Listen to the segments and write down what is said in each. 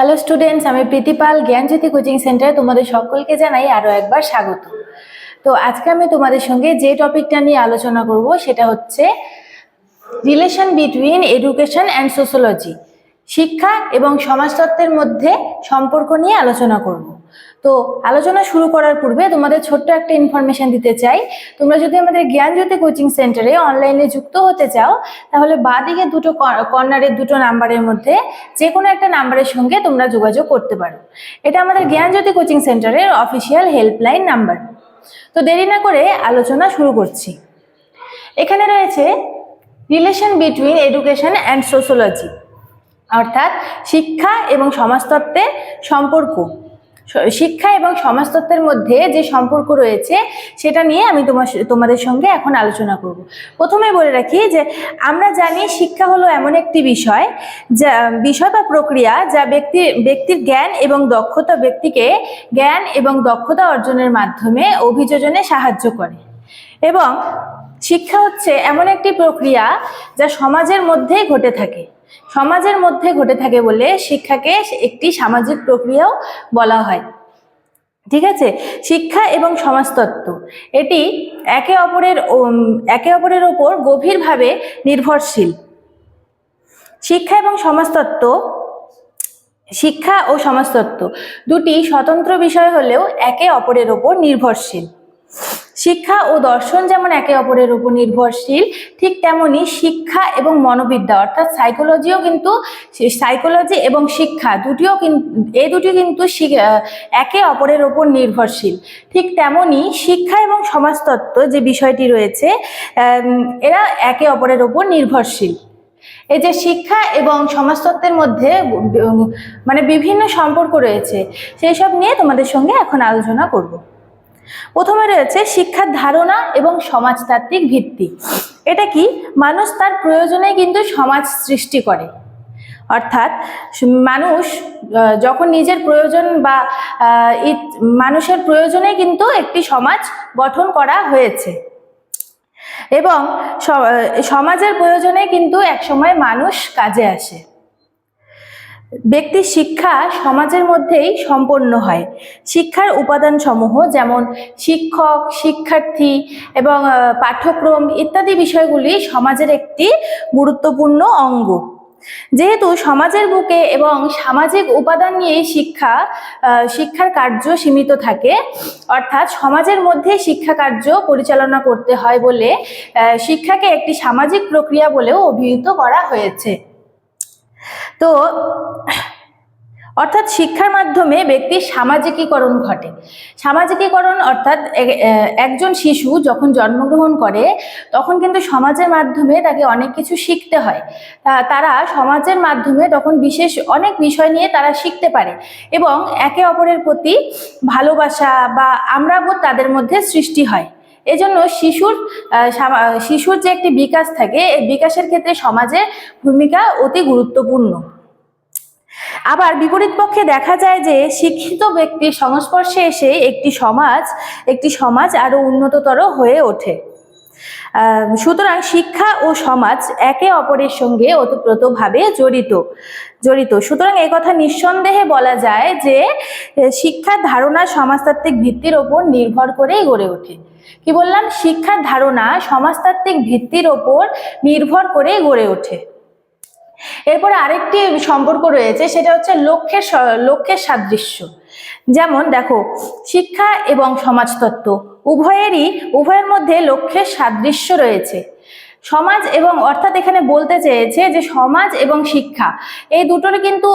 Hello students, আমি প্রীতিপাল জ্ঞানজ্যোতি coaching সেন্টারে তোমাদের সকলকে জানাই আরো একবার স্বাগত। তো আজকে আমি তোমাদের সঙ্গে যে টপিকটা নিয়ে আলোচনা করব সেটা হচ্ছে relation between education and sociology, শিক্ষা এবং সমাজতত্ত্বের মধ্যে সম্পর্ক নিয়ে আলোচনা করব। তো আলোচনা শুরু করার পূর্বে তোমাদের ছোট্ট একটা ইনফরমেশন দিতে চাই। তোমরা যদি আমাদের জ্ঞানজ্যোতি কোচিং সেন্টারে অনলাইনে যুক্ত হতে চাও, তাহলে বাঁদিকে দুটো কর্নারের দুটো নাম্বারের মধ্যে যে কোনো একটা নাম্বারের সঙ্গে তোমরা যোগাযোগ করতে পারো। এটা আমাদের জ্ঞানজ্যোতি কোচিং সেন্টারের অফিসিয়াল হেল্পলাইন নাম্বার। তো দেরি না করে আলোচনা শুরু করছি। এখানে রয়েছে relation between education and sociology, অর্থাৎ শিক্ষা এবং সমাজতত্ত্বের সম্পর্ক। শিক্ষা এবং সমাজতত্ত্বের মধ্যে যে সম্পর্ক রয়েছে সেটা নিয়ে আমি তোমাদের সঙ্গে এখন আলোচনা করব। প্রথমে বলে রাখি যে আমরা জানি শিক্ষা হলো এমন একটি বিষয় বা প্রক্রিয়া যা ব্যক্তির জ্ঞান এবং দক্ষতা ব্যক্তিকে জ্ঞান এবং দক্ষতা অর্জনের মাধ্যমে অভিযোজনে সাহায্য করে। এবং শিক্ষা হচ্ছে এমন একটি প্রক্রিয়া যা সমাজের মধ্যেই ঘটে থাকে। সমাজের মধ্যে ঘটে থাকে বলে শিক্ষাকে একটি সামাজিক প্রক্রিয়াও বলা হয়। ঠিক আছে, শিক্ষা এবং সমাজতত্ত্ব এটি একে অপরের ওপর গভীরভাবে নির্ভরশীল। শিক্ষা ও সমাজতত্ত্ব দুটি স্বতন্ত্র বিষয় হলেও একে অপরের ওপর নির্ভরশীল। শিক্ষা ও দর্শন যেমন একে অপরের উপর নির্ভরশীল, ঠিক তেমনি শিক্ষা এবং মনোবিদ্যা অর্থাৎ সাইকোলজি এবং শিক্ষা এই দুটি কিন্তু একে অপরের উপর নির্ভরশীল। ঠিক তেমনি শিক্ষা এবং সমাজতত্ত্ব যে বিষয়টি রয়েছে এরা একে অপরের উপর নির্ভরশীল। এই যে শিক্ষা এবং সমাজতত্ত্বের মধ্যে বিভিন্ন সম্পর্ক রয়েছে, সেই সব নিয়ে তোমাদের সঙ্গে এখন আলোচনা করব। প্রথমে রয়েছে শিক্ষার ধারণা এবং সমাজতাত্ত্বিক ভিত্তি। এটা কি? মানুষ তার প্রয়োজনে কিন্তু সমাজ সৃষ্টি করে, অর্থাৎ মানুষ যখন নিজের প্রয়োজন বা মানুষের প্রয়োজনে কিন্তু একটি সমাজ গঠন করা হয়েছে এবং সমাজের প্রয়োজনে কিন্তু একসময় মানুষ কাজে আসে। ব্যক্তির শিক্ষা সমাজের মধ্যেই সম্পন্ন হয়। শিক্ষার উপাদান সমূহ যেমন শিক্ষক, শিক্ষার্থী এবং পাঠ্যক্রম ইত্যাদি বিষয়গুলি সমাজের একটি গুরুত্বপূর্ণ অঙ্গ। যেহেতু সমাজের বুকে এবং সামাজিক উপাদান নিয়ে শিক্ষার কার্য সীমিত থাকে, অর্থাৎ সমাজের মধ্যে শিক্ষা কার্য পরিচালনা করতে হয় বলে শিক্ষাকে একটি সামাজিক প্রক্রিয়া বলেও অভিহিত করা হয়েছে। তো অর্থাৎ শিক্ষার মাধ্যমে ব্যক্তির সামাজিকীকরণ ঘটে। সামাজিকীকরণ অর্থাৎ একজন শিশু যখন জন্মগ্রহণ করে তখন কিন্তু সমাজের মাধ্যমে তাকে অনেক কিছু শিখতে হয়। তারা সমাজের মাধ্যমে তখন বিশেষ অনেক বিষয় নিয়ে তারা শিখতে পারে এবং একে অপরের প্রতি ভালোবাসা বা আমরাবোধ তাদের মধ্যে সৃষ্টি হয়। এজন্য শিশুর যে একটি বিকাশ থাকে, এই বিকাশের ক্ষেত্রে সমাজের ভূমিকা অতি গুরুত্বপূর্ণ। আবার বিপরীত পক্ষে দেখা যায় যে শিক্ষিত ব্যক্তির সংস্পর্শে এসে একটি সমাজ আরো উন্নততর হয়ে ওঠে। সুতরাং শিক্ষা ও সমাজ একে অপরের সঙ্গে ওতপ্রোতভাবে জড়িত। সুতরাং এই কথা নিঃসন্দেহে বলা যায় যে শিক্ষার ধারণা সমাজতাত্ত্বিক ভিত্তির ওপর নির্ভর করেই গড়ে ওঠে। কি বললাম? শিক্ষার ধারণা সমাজতাত্ত্বিক ভিত্তির ওপর নির্ভর করেই গড়ে ওঠে। এরপরে আরেকটি সম্পর্ক রয়েছে, সেটা হচ্ছে লক্ষ্যের সাদৃশ্য। যেমন দেখো, শিক্ষা এবং সমাজতত্ত্ব উভয়ের মধ্যে লক্ষ্যের সাদৃশ্য রয়েছে। সমাজ এবং অর্থাৎ এখানে বলতে চেয়েছে যে সমাজ এবং শিক্ষা এই দুটোর কিন্তু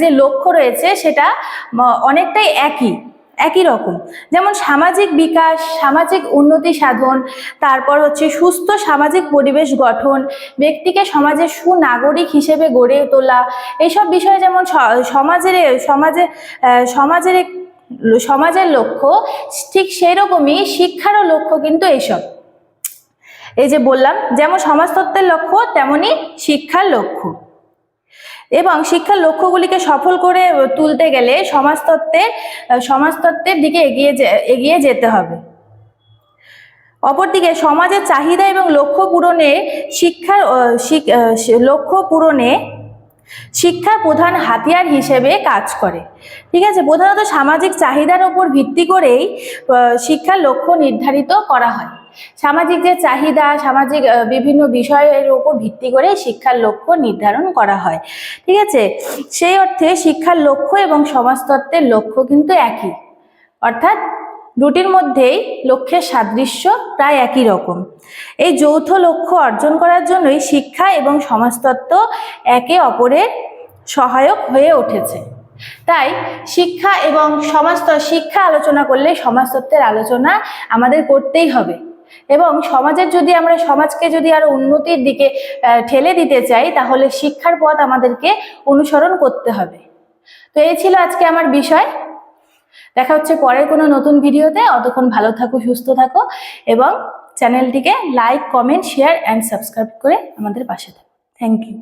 যে লক্ষ্য রয়েছে সেটা অনেকটাই একই রকম। যেমন সামাজিক বিকাশ, সামাজিক উন্নতি সাধন, তারপর হচ্ছে সুস্থ সামাজিক পরিবেশ গঠন, ব্যক্তিকে সমাজের সুনাগরিক হিসেবে গড়ে তোলা, এইসব বিষয় যেমন সমাজের লক্ষ্য, ঠিক সেই রকমই শিক্ষারও লক্ষ্য কিন্তু এইসব। এই যে বললাম, যেমন সমাজতত্ত্বের লক্ষ্য তেমনি শিক্ষার লক্ষ্য। এবং শিক্ষার লক্ষ্যগুলিকে সফল করে তুলতে গেলে সমাজতত্ত্বের দিকে এগিয়ে যেতে হবে। অপরদিকে সমাজের চাহিদা এবং লক্ষ্য পূরণে শিক্ষার প্রধান হাতিয়ার হিসেবে কাজ করে। ঠিক আছে, প্রধানত সামাজিক চাহিদার উপর ভিত্তি করেই শিক্ষার লক্ষ্য নির্ধারিত করা হয়। সামাজিক যে চাহিদা, সামাজিক বিভিন্ন বিষয়ের উপর ভিত্তি করে শিক্ষার লক্ষ্য নির্ধারণ করা হয়। ঠিক আছে, সেই অর্থে শিক্ষার লক্ষ্য এবং সমাজতত্ত্বের লক্ষ্য কিন্তু একই, অর্থাৎ দুটির মধ্যেই লক্ষ্যের সাদৃশ্য প্রায় একই রকম। এই যৌথ লক্ষ্য অর্জন করার জন্যই শিক্ষা এবং সমাজতত্ত্ব একে অপরের সহায়ক হয়ে উঠেছে। তাই শিক্ষা এবং শিক্ষা আলোচনা করলে সমাজতত্ত্বের আলোচনা আমাদের করতেই হবে, এবং সমাজকে যদি আরো উন্নতির দিকে ঠেলে দিতে চাই, তাহলে শিক্ষার পথ আমাদেরকে অনুসরণ করতে হবে। তো এই ছিল আজকে আমার বিষয়। দেখা হচ্ছে পরের কোনো নতুন ভিডিওতে। অতক্ষণ ভালো থাকো, সুস্থ থাকো, এবং চ্যানেলটিকে like, comment, share and subscribe করে আমাদের পাশে থাকো। Thank you.